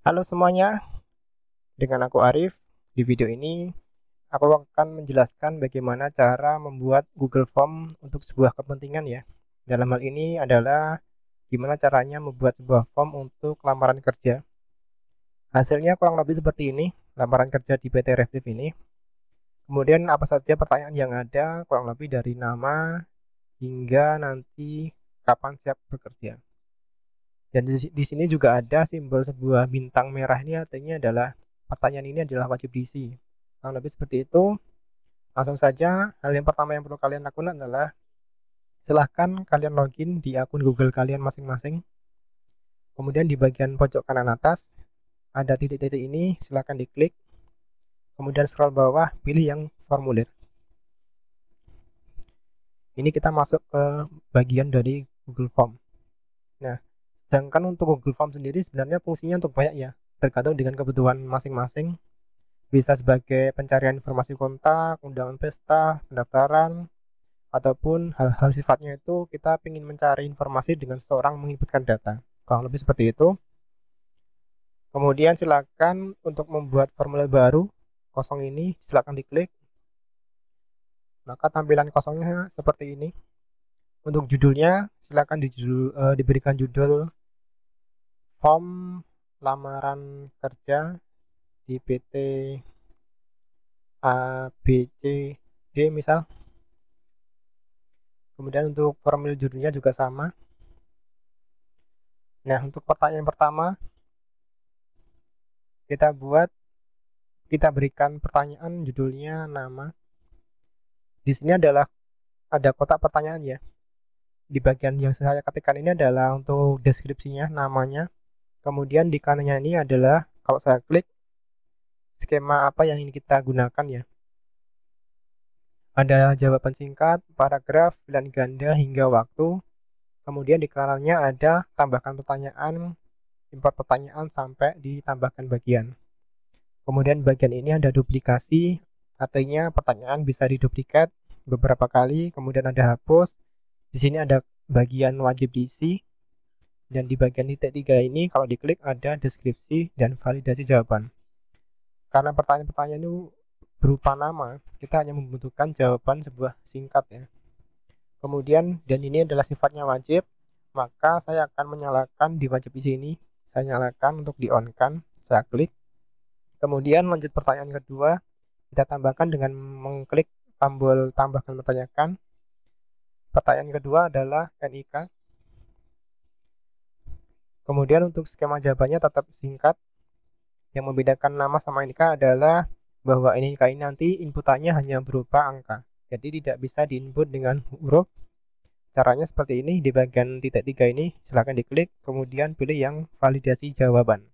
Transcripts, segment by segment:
Halo semuanya, dengan aku Arif. Di video ini, aku akan menjelaskan bagaimana cara membuat Google Form untuk sebuah kepentingan ya. Dalam hal ini adalah gimana caranya membuat sebuah form untuk lamaran kerja. Hasilnya kurang lebih seperti ini, lamaran kerja di PT Reflif ini. Kemudian apa saja pertanyaan yang ada, kurang lebih dari nama hingga nanti kapan siap bekerja. Dan di sini juga ada simbol sebuah bintang merah, ini artinya adalah pertanyaan ini adalah wajib diisi. Kurang lebih seperti itu. Langsung saja, hal yang pertama yang perlu kalian lakukan adalah silahkan kalian login di akun Google kalian masing-masing. Kemudian di bagian pojok kanan atas ada titik-titik ini, silahkan diklik. Kemudian scroll bawah, pilih yang formulir. Ini kita masuk ke bagian dari Google Form. Nah, sedangkan untuk Google Form sendiri sebenarnya fungsinya untuk banyak ya, tergantung dengan kebutuhan masing-masing. Bisa sebagai pencarian informasi kontak, undangan pesta, pendaftaran, ataupun hal-hal sifatnya itu kita ingin mencari informasi dengan seseorang menginputkan data. Kurang lebih seperti itu. Kemudian silakan untuk membuat formulir baru, kosong ini, silakan diklik. Maka tampilan kosongnya seperti ini. Untuk judulnya, silakan diberikan judul form lamaran kerja di PT ABCD misal. Kemudian untuk formulir judulnya juga sama. Nah, untuk pertanyaan pertama, kita berikan pertanyaan judulnya nama. Di sini adalah ada kotak pertanyaan ya. Di bagian yang saya ketikkan ini adalah untuk deskripsinya, namanya. Kemudian di kanannya ini adalah kalau saya klik skema apa yang ingin kita gunakan ya. Ada jawaban singkat, paragraf, pilihan ganda hingga waktu. Kemudian di kanannya ada tambahkan pertanyaan, import pertanyaan sampai ditambahkan bagian. Kemudian bagian ini ada duplikasi, artinya pertanyaan bisa diduplikat beberapa kali, kemudian ada hapus. Di sini ada bagian wajib diisi, dan di bagian titik 3 ini kalau diklik ada deskripsi dan validasi jawaban. Karena pertanyaan-pertanyaan itu berupa nama, kita hanya membutuhkan jawaban sebuah singkat ya. Kemudian, dan ini adalah sifatnya wajib, maka saya akan menyalakan di wajib di sini. Saya nyalakan untuk di-on-kan, saya klik. Kemudian lanjut pertanyaan kedua, kita tambahkan dengan mengklik tombol tambahkan pertanyaan. Pertanyaan kedua adalah NIK. Kemudian untuk skema jawabannya tetap singkat. Yang membedakan nama sama NIK adalah bahwa NIK ini nanti inputannya hanya berupa angka. Jadi tidak bisa diinput dengan huruf. Caranya seperti ini, di bagian titik 3 ini silahkan diklik, kemudian pilih yang validasi jawaban.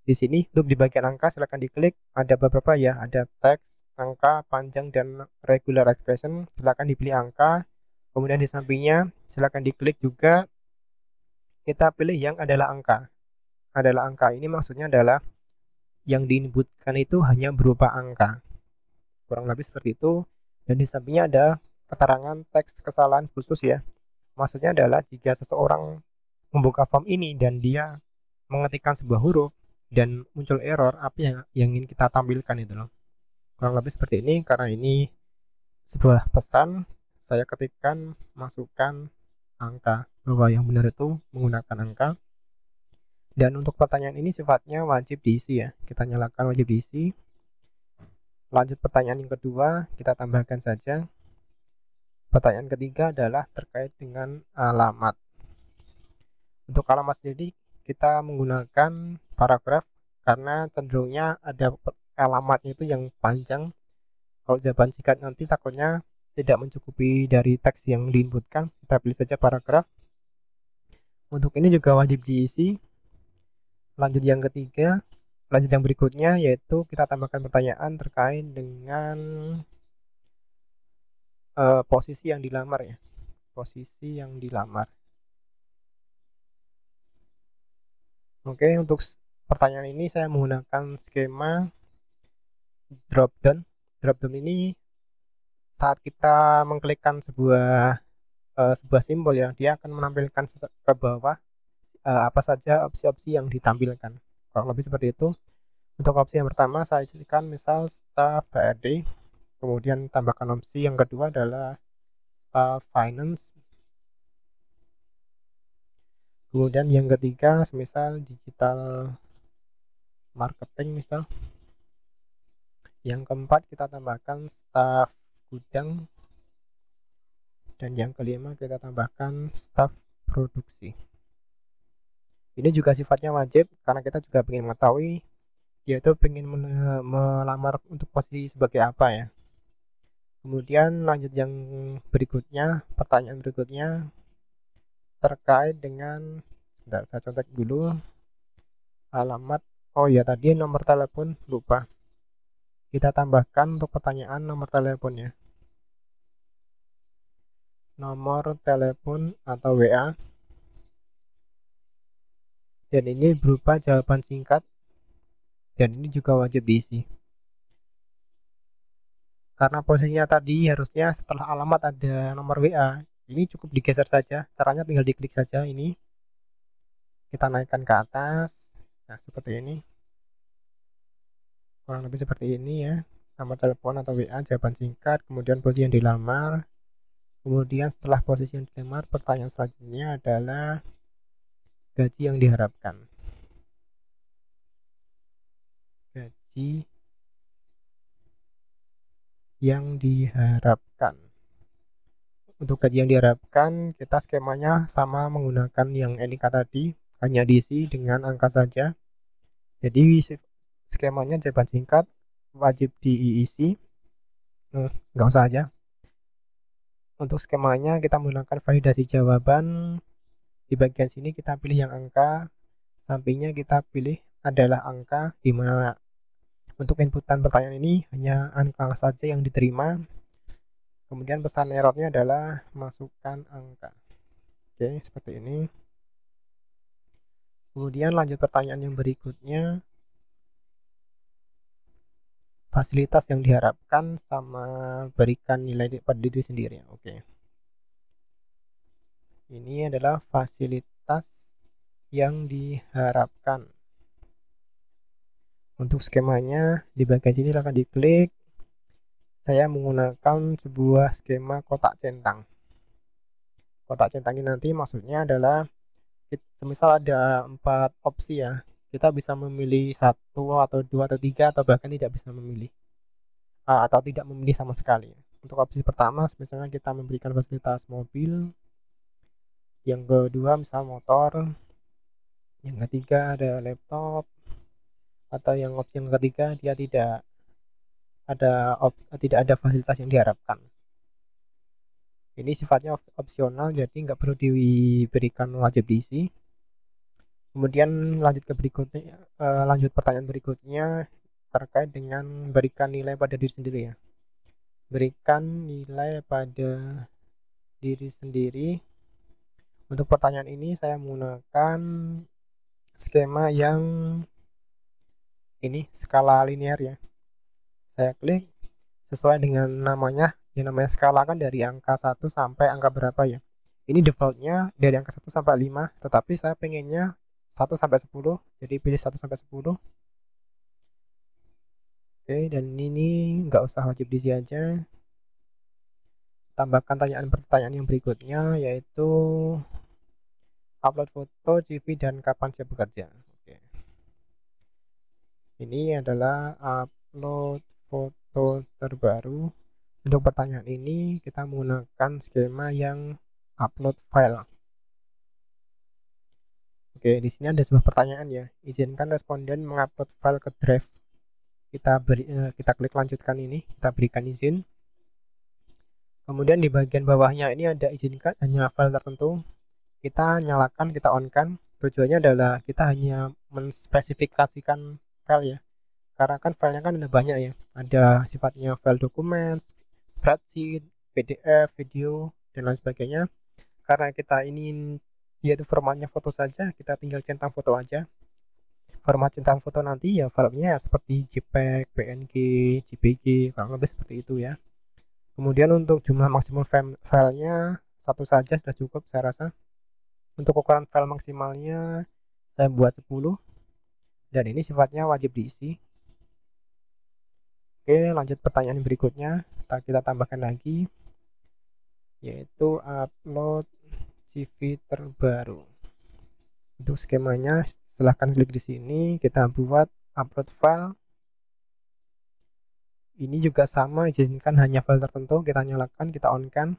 Di sini untuk di bagian angka silahkan diklik, ada beberapa ya, ada teks, angka, panjang, dan regular expression. Silahkan dipilih angka. Kemudian di sampingnya silahkan diklik juga, kita pilih yang adalah angka. Adalah angka ini maksudnya adalah yang diinputkan itu hanya berupa angka. Kurang lebih seperti itu. Dan di sampingnya ada keterangan teks kesalahan khusus ya. Maksudnya adalah jika seseorang membuka form ini dan dia mengetikkan sebuah huruf dan muncul error, apa yang ingin kita tampilkan itu loh. Kurang lebih seperti ini, karena ini sebuah pesan, saya ketikkan masukkan angka, bahwa yang benar itu menggunakan angka. Dan untuk pertanyaan ini sifatnya wajib diisi ya, kita nyalakan wajib diisi. Lanjut pertanyaan yang kedua, kita tambahkan saja. Pertanyaan ketiga adalah terkait dengan alamat. Untuk alamat sendiri kita menggunakan paragraf karena cenderungnya ada alamatnya itu yang panjang. Kalau jawaban singkat nanti takutnya tidak mencukupi dari teks yang diinputkan, kita pilih saja paragraf. Untuk ini juga wajib diisi. Lanjut yang ketiga, lanjut yang berikutnya yaitu kita tambahkan pertanyaan terkait dengan posisi yang dilamar ya. Posisi yang dilamar. Oke, untuk pertanyaan ini saya menggunakan skema drop down. Drop down ini saat kita mengklikkan sebuah simbol ya, dia akan menampilkan ke bawah apa saja opsi-opsi yang ditampilkan. Kalau lebih seperti itu. Untuk opsi yang pertama saya isikan misal staff HRD, kemudian tambahkan opsi yang kedua adalah staff finance, kemudian yang ketiga semisal digital marketing misal, yang keempat kita tambahkan staff gudang, dan yang kelima kita tambahkan staff produksi. Ini juga sifatnya wajib karena kita juga ingin mengetahui yaitu ingin melamar untuk posisi sebagai apa ya. Kemudian lanjut yang berikutnya, pertanyaan berikutnya terkait dengan, bentar, saya contek dulu alamat. Oh ya, tadi nomor telepon lupa. Kita tambahkan untuk pertanyaan nomor teleponnya. Nomor telepon atau WA. Dan ini berupa jawaban singkat. Dan ini juga wajib diisi. Karena posisinya tadi harusnya setelah alamat ada nomor WA. Ini cukup digeser saja. Caranya tinggal diklik saja ini. Kita naikkan ke atas. Nah, seperti ini. Kurang lebih seperti ini ya. Nomor telepon atau WA, jawaban singkat, kemudian posisi yang dilamar. Kemudian setelah posisi yang dilamar, pertanyaan selanjutnya adalah gaji yang diharapkan. Gaji yang diharapkan. Untuk gaji yang diharapkan, kita skemanya sama menggunakan yang NIK tadi, hanya diisi dengan angka saja. Jadi skemanya jawaban singkat wajib diisi, nggak usah aja. Untuk skemanya kita menggunakan validasi jawaban. Di bagian sini kita pilih yang angka, sampingnya kita pilih adalah angka, di mana untuk inputan pertanyaan ini hanya angka saja yang diterima. Kemudian pesan errornya adalah masukkan angka. Oke, seperti ini. Kemudian lanjut pertanyaan yang berikutnya. Fasilitas yang diharapkan sama berikan nilai pada diri sendiri. Oke. Ini adalah fasilitas yang diharapkan. Untuk skemanya di bagian sini akan diklik. Saya menggunakan sebuah skema kotak centang. Kotak centang ini nanti maksudnya adalah semisal ada 4 opsi ya. Kita bisa memilih 1 atau 2 atau 3 atau bahkan tidak bisa memilih. Atau tidak memilih sama sekali. Untuk opsi pertama misalnya kita memberikan fasilitas mobil. Yang kedua misal motor. Yang ketiga ada laptop. Atau yang opsi yang ketiga dia tidak ada fasilitas yang diharapkan. Ini sifatnya opsional, jadi nggak perlu diberikan wajib diisi. Kemudian lanjut ke berikutnya, lanjut pertanyaan berikutnya terkait dengan berikan nilai pada diri sendiri ya. Berikan nilai pada diri sendiri. Untuk pertanyaan ini saya menggunakan skema yang ini skala linear ya. Saya klik sesuai dengan namanya. Yang namanya skala kan dari angka 1 sampai angka berapa ya. Ini defaultnya dari angka 1 sampai 5, tetapi saya pengennya 1 sampai 10, jadi pilih 1 sampai 10. Oke, dan ini nggak usah wajib diisi aja. Tambahkan pertanyaan yang berikutnya, yaitu upload foto, CV, dan kapan siap bekerja. Oke. Ini adalah upload foto terbaru. Untuk pertanyaan ini kita menggunakan skema yang upload file. Oke, di sini ada sebuah pertanyaan ya. Izinkan responden mengupload file ke drive. Kita klik lanjutkan ini, kita berikan izin. Kemudian di bagian bawahnya ini ada izinkan hanya file tertentu. Kita nyalakan, kita on-kan. Tujuannya adalah kita hanya menspesifikasikan file ya. Karena kan filenya kan ada banyak ya. Ada sifatnya file dokumen, spreadsheet, PDF, video, dan lain sebagainya. Karena kita ingin yaitu formatnya foto saja, kita tinggal centang foto aja. Format centang foto nanti ya filenya seperti JPEG, PNG, JPG, kurang lebih seperti itu ya. Kemudian untuk jumlah maksimum filenya 1 saja sudah cukup saya rasa. Untuk ukuran file maksimalnya saya buat 10 dan ini sifatnya wajib diisi. Oke, lanjut pertanyaan berikutnya. Kita tambahkan lagi, yaitu upload CV terbaru. Untuk skemanya silahkan klik di sini, kita buat upload file. Ini juga sama, izinkan hanya file tertentu, kita nyalakan, kita on kan,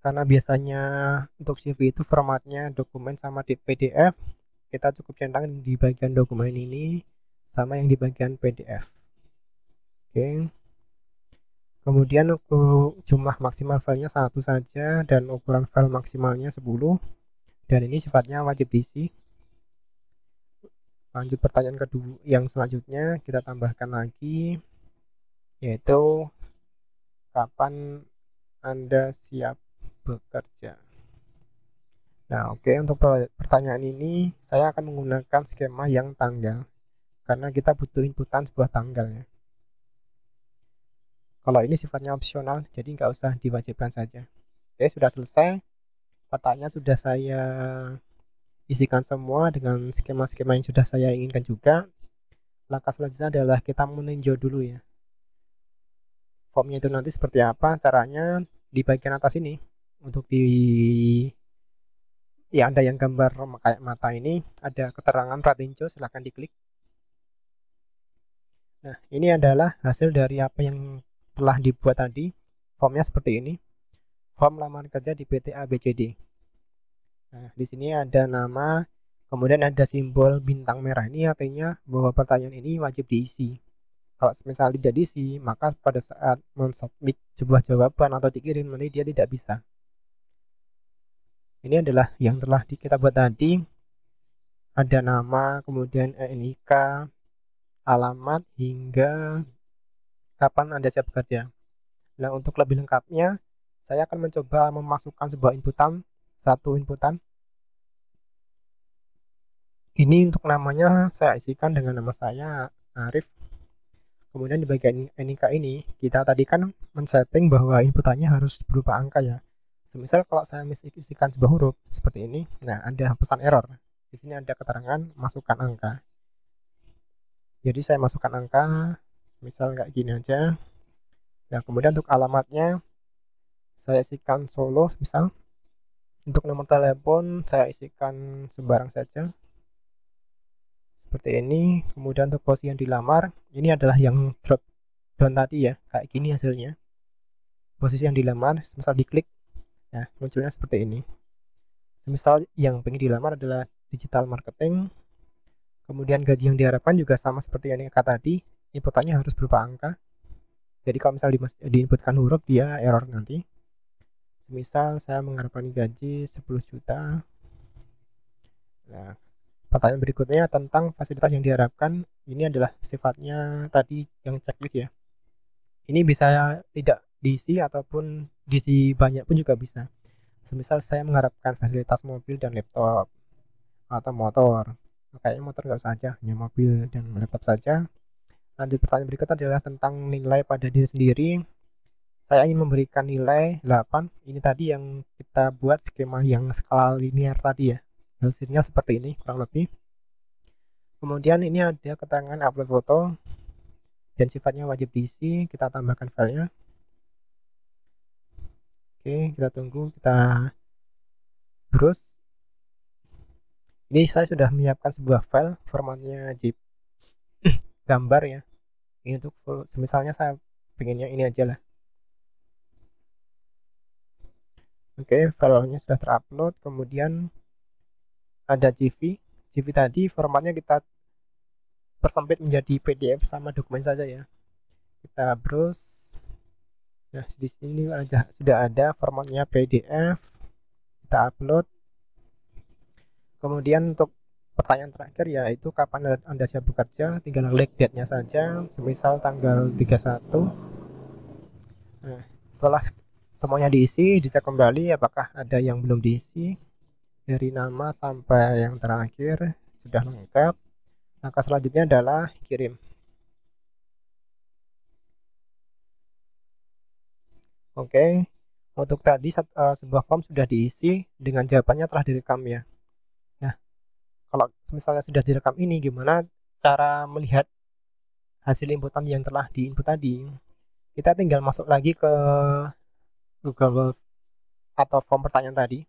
karena biasanya untuk CV itu formatnya dokumen sama di PDF. Kita cukup centang di bagian dokumen ini sama yang di bagian PDF. Oke, kemudian untuk jumlah maksimal filenya 1 saja dan ukuran file maksimalnya 10, dan ini sifatnya wajib diisi. Lanjut pertanyaan kedua yang selanjutnya, kita tambahkan lagi, yaitu kapan Anda siap bekerja. Nah, oke, untuk pertanyaan ini saya akan menggunakan skema yang tanggal karena kita butuh inputan sebuah tanggal ya. Kalau ini sifatnya opsional, jadi nggak usah diwajibkan saja. Oke, sudah selesai. Pertanyaan sudah saya isikan semua dengan skema-skema yang sudah saya inginkan juga. Langkah selanjutnya adalah kita meninjau dulu ya. Formnya itu nanti seperti apa caranya di bagian atas ini. Untuk di ya Anda yang gambar kayak mata ini ada keterangan Pratinjo, silahkan diklik. Nah, ini adalah hasil dari apa yang telah dibuat tadi. Formnya seperti ini. Form lamaran kerja di PT ABCD. Nah, di sini ada nama, kemudian ada simbol bintang merah. Ini artinya bahwa pertanyaan ini wajib diisi. Kalau misalnya tidak diisi, maka pada saat mensubmit sebuah jawaban atau dikirim nanti dia tidak bisa. Ini adalah yang telah kita buat tadi. Ada nama, kemudian NIK, alamat, hingga kapan Anda siap bekerja. Nah, untuk lebih lengkapnya, saya akan mencoba memasukkan sebuah inputan, satu inputan. Ini untuk namanya saya isikan dengan nama saya Arif. Kemudian di bagian NIK ini, kita tadi kan men-setting bahwa inputannya harus berupa angka ya. Misal kalau saya isikan sebuah huruf seperti ini, nah ada pesan error. Di sini ada keterangan masukkan angka. Jadi saya masukkan angka, misal kayak gini aja. Nah, kemudian untuk alamatnya, saya isikan Solo, misal. Untuk nomor telepon, saya isikan sembarang saja. Seperti ini. Kemudian untuk posisi yang dilamar, ini adalah yang drop down tadi ya, kayak gini hasilnya. Posisi yang dilamar, misal diklik, nah munculnya seperti ini. Misal yang pengen dilamar adalah digital marketing, kemudian gaji yang diharapkan juga sama seperti yang kata tadi, inputannya harus berupa angka. Jadi kalau misal diinputkan huruf, dia error nanti. Misal saya mengharapkan gaji 10 juta. Nah, pertanyaan berikutnya tentang fasilitas yang diharapkan. Ini adalah sifatnya tadi yang checklist ya. Ini bisa tidak diisi ataupun diisi banyak pun juga bisa. Semisal saya mengharapkan fasilitas mobil dan laptop atau motor. Kayaknya motor nggak usah aja, hanya mobil dan laptop saja. Lanjut pertanyaan berikutnya adalah tentang nilai pada diri sendiri. Saya ingin memberikan nilai 8. Ini tadi yang kita buat skema yang skala linear tadi ya. Hasilnya seperti ini kurang lebih. Kemudian ini ada keterangan upload foto dan sifatnya wajib diisi. Kita tambahkan filenya. Oke, kita tunggu, kita browse. Ini saya sudah menyiapkan sebuah file, formatnya zip gambar ya. Ini untuk misalnya saya pengennya ini aja lah. Oke, filenya sudah terupload. Kemudian ada CV. CV tadi formatnya kita persempit menjadi PDF sama dokumen saja ya. Kita browse. Nah, di sini sudah ada formatnya PDF. Kita upload. Kemudian untuk pertanyaan terakhir yaitu kapan Anda siap bekerja, tinggal klik date-nya saja, semisal tanggal 31. Nah, setelah semuanya diisi, dicek kembali apakah ada yang belum diisi. Dari nama sampai yang terakhir sudah lengkap. Langkah selanjutnya adalah kirim. Oke, untuk tadi sebuah form sudah diisi dengan jawabannya telah direkam ya. kalau misalnya sudah direkam ini, gimana cara melihat hasil inputan yang telah diinput tadi? Kita tinggal masuk lagi ke Google atau form pertanyaan tadi.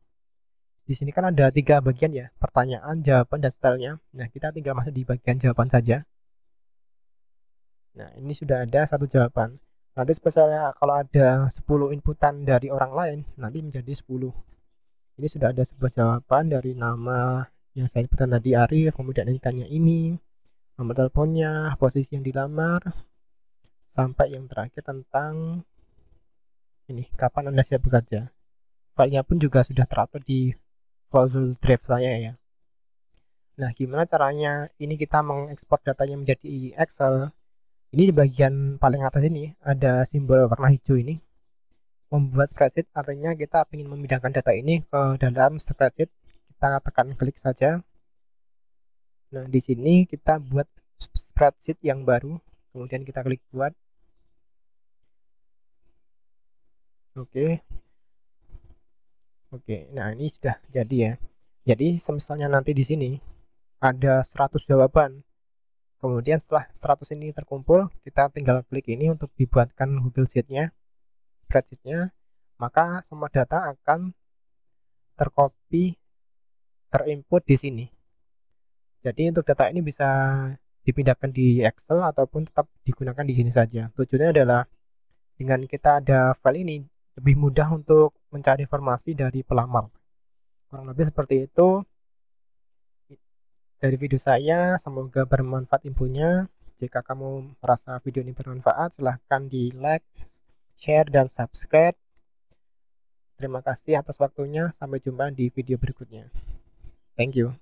Di sini kan ada 3 bagian ya, pertanyaan, jawaban, dan stylenya. Nah, kita tinggal masuk di bagian jawaban saja. Nah, ini sudah ada satu jawaban. Nanti misalnya kalau ada 10 inputan dari orang lain, nanti menjadi 10. Ini sudah ada sebuah jawaban dari nama yang saya inputkan tadi, Arif, kemudian ditanya ini, nomor teleponnya, posisi yang dilamar, sampai yang terakhir tentang ini, kapan Anda siap bekerja. Filenya pun juga sudah terupload di folder drive saya ya. Nah, gimana caranya ini kita mengekspor datanya menjadi Excel? Ini di bagian paling atas ini ada simbol warna hijau ini. Membuat spreadsheet artinya kita ingin memindahkan data ini ke dalam spreadsheet. Kita tekan klik saja. Nah, di sini kita buat spreadsheet yang baru. Kemudian kita klik buat. Oke. Oke, nah ini sudah jadi ya. Jadi misalnya nanti di sini ada 100 jawaban. Kemudian setelah 100 ini terkumpul, kita tinggal klik ini untuk dibuatkan Google Sheet-nya, spreadsheet-nya, maka semua data akan tercopy, terinput di sini. Jadi untuk data ini bisa dipindahkan di Excel ataupun tetap digunakan di sini saja. Tujuannya adalah dengan kita ada file ini, lebih mudah untuk mencari informasi dari pelamar. Kurang lebih seperti itu. Dari video saya, semoga bermanfaat infonya. Jika kamu merasa video ini bermanfaat, silahkan di like, share, dan subscribe. Terima kasih atas waktunya. Sampai jumpa di video berikutnya. Thank you.